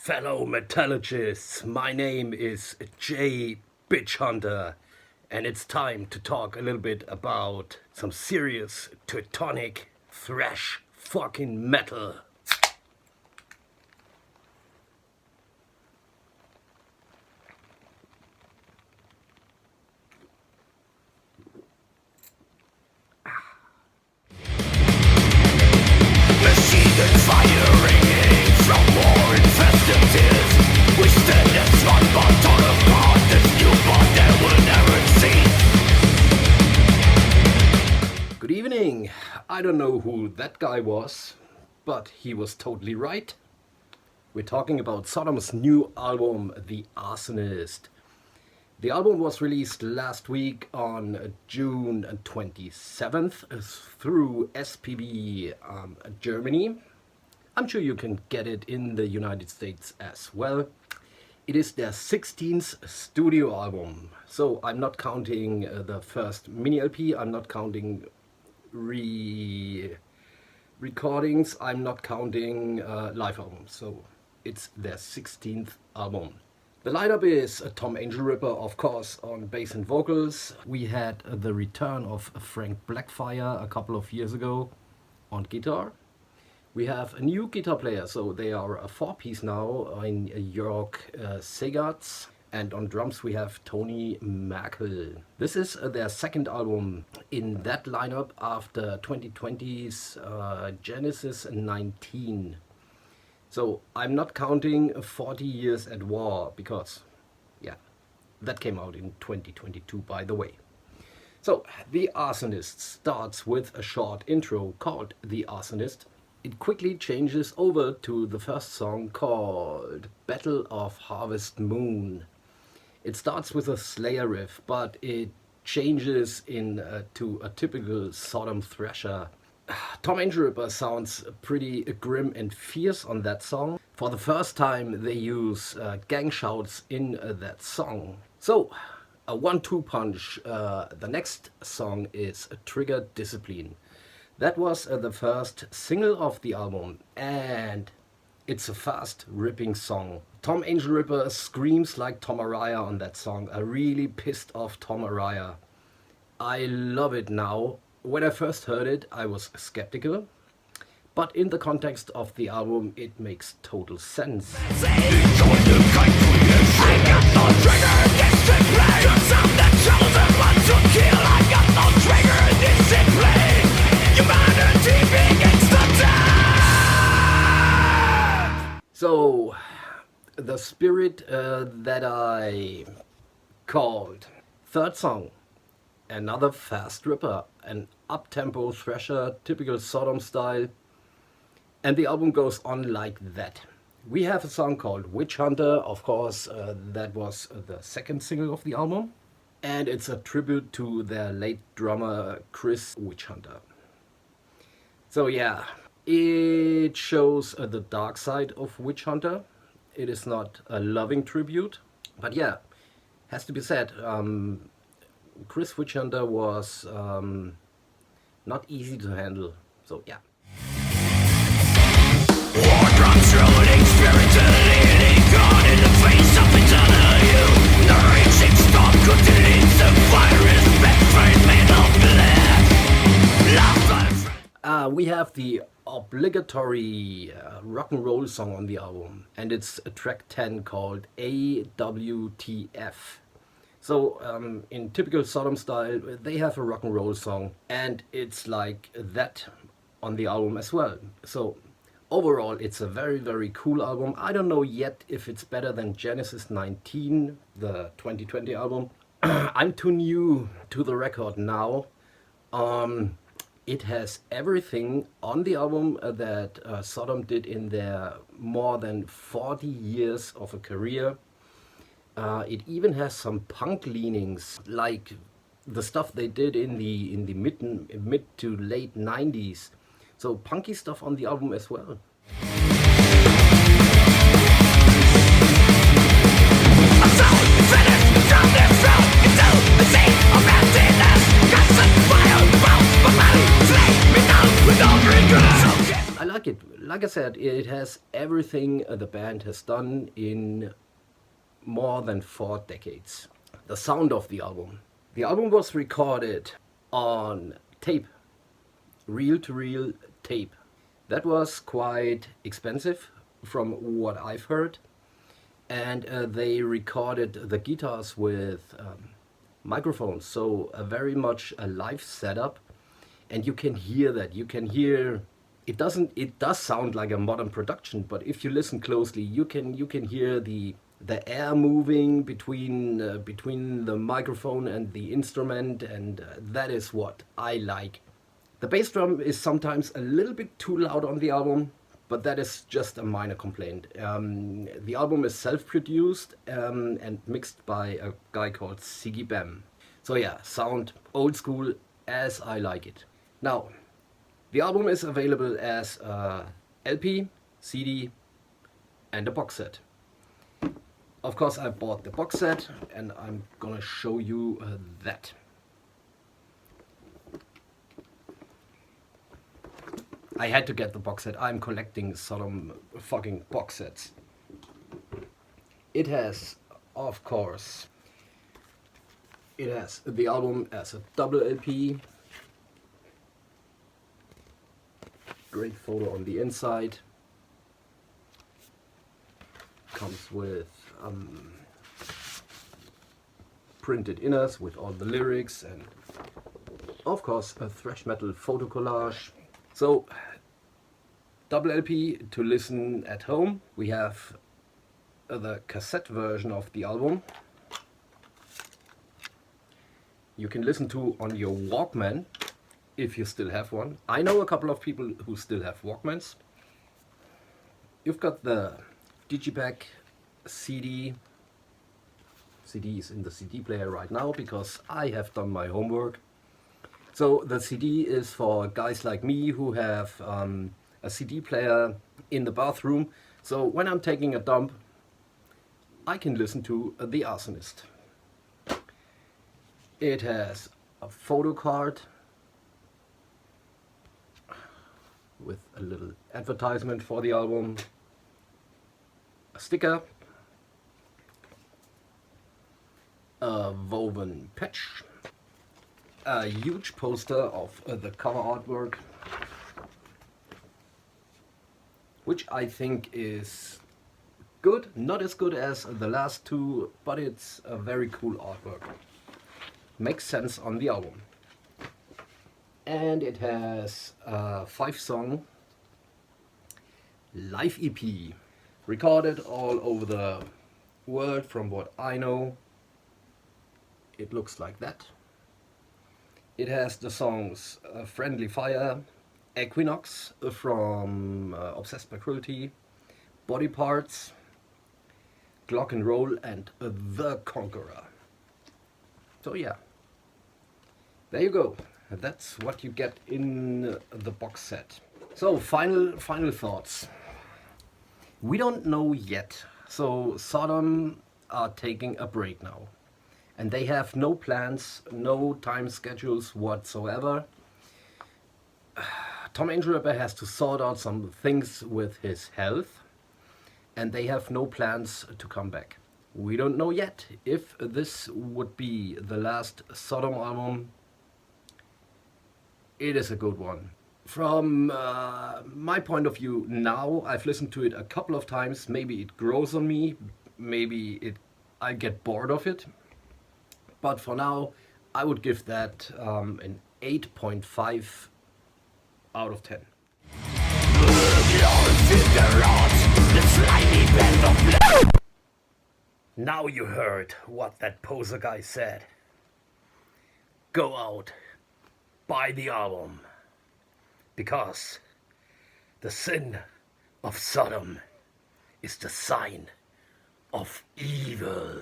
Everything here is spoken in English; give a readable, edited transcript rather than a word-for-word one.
Fellow metallurgists, my name is J. Bitch Hunter, and it's time to talk a little bit about some serious Teutonic thrash fucking metal. Machine gun fire ringing from war infested tears. We stand and run but torn apart. This newborn that will never see. Good evening. I don't know who that guy was, but he was totally right. We're talking about Sodom's new album, The Arsonist. The album was released last week on June 27th through SPV Germany. I'm sure you can get it in the United States as well. It is their 16th studio album. So I'm not counting the first mini LP, I'm not counting recordings, I'm not counting live albums. So it's their 16th album. The lineup is Tom Angelripper, of course, on bass and vocals. We had the return of Frank Blackfire a couple of years ago on guitar. We have a new guitar player, so they are a four-piece now in Jörg Segatz. And on drums we have Tony Merkel. This is their second album in that lineup after 2020's Genesis 19. So I'm not counting 40 Years at War because, yeah, that came out in 2022, by the way. So The Arsonist starts with a short intro called The Arsonist. It quickly changes over to the first song called Battle of Harvest Moon. It starts with a Slayer riff, but it changes to a typical Sodom thrasher. Tom Angelripper sounds pretty grim and fierce on that song. For the first time they use gang shouts in that song. So, a 1-2 punch. The next song is Trigger Discipline. That was the first single of the album, and it's a fast ripping song. Tom Angelripper screams like Tom Araya on that song. A really pissed off Tom Araya. I love it now. When I first heard it, I was skeptical, but in the context of the album, it makes total sense. So, the spirit that I called. Third song. Another fast ripper, an up-tempo thrasher, typical Sodom style, and the album goes on like that. We have a song called Witch Hunter, of course, that was the second single of the album, and it's a tribute to their late drummer Chris Witch Hunter. So yeah, it shows the dark side of Witch Hunter. It is not a loving tribute, but yeah, has to be said. Chris Witch Hunter was not easy to handle, so yeah. War drums rolling, spirituality gone in the face of eternal you. The raging storm continues, the fire is backfired, made of black. We have the obligatory rock and roll song on the album, and it's track 10 called AWTF. So in typical Sodom style, they have a rock and roll song, and it's like that on the album as well. So overall, it's a very, very cool album. I don't know yet if it's better than Genesis 19, the 2020 album. I'm too new to the record now. It has everything on the album that Sodom did in their more than 40 years of a career. It even has some punk leanings, like the stuff they did in the mid to late 90s. So punky stuff on the album as well. I like like I said, it has everything the band has done in more than 4 decades. The sound of the album. The album was recorded on tape, reel-to-reel tape. That was quite expensive from what I've heard. And they recorded the guitars with microphones, so very much a live setup. And you can hear that. You can hear it does sound like a modern production, but if you listen closely, you can hear the air moving between the microphone and the instrument, and that is what I like. The bass drum is sometimes a little bit too loud on the album, but that is just a minor complaint. The album is self-produced and mixed by a guy called Siggy Bam. So yeah, sound old school as I like it. Now, the album is available as a LP, CD, and a box set. Of course, I bought the box set, and I'm gonna show you that. I had to get the box set. I'm collecting Sodom fucking box sets. It has, of course, it has the album as a double LP. Great photo on the inside. Comes with printed inners with all the lyrics and of course a thrash metal photo collage. So double LP to listen at home. We have the cassette version of the album. You can listen to on your Walkman if you still have one. I know a couple of people who still have Walkmans. You've got the Digipack CD. CD is in the CD player right now because I have done my homework. So the CD is for guys like me who have a CD player in the bathroom. So when I'm taking a dump, I can listen to the Arsonist. It has a photo card with a little advertisement for the album, a sticker, a woven patch, a huge poster of the cover artwork, which I think is good, not as good as the last two, but it's a very cool artwork. Makes sense on the album. And it has a 5-song live EP, recorded all over the world from what I know. It looks like that. It has the songs Friendly Fire, Equinox from Obsessed by Cruelty, Body Parts, Glock and Roll, and The Conqueror. So yeah, there you go. That's what you get in the box set. So final thoughts. We don't know yet. So Sodom are taking a break now. And they have no plans, no time schedules whatsoever. Tom Angelripper has to sort out some things with his health. And they have no plans to come back. We don't know yet if this would be the last Sodom album. It is a good one. From my point of view now, I've listened to it a couple of times. Maybe it grows on me. Maybe I get bored of it. But for now, I would give that an 8.5 out of 10. Now you heard what that poser guy said. Go out, buy the album, because the sin of Sodom is the sign of evil.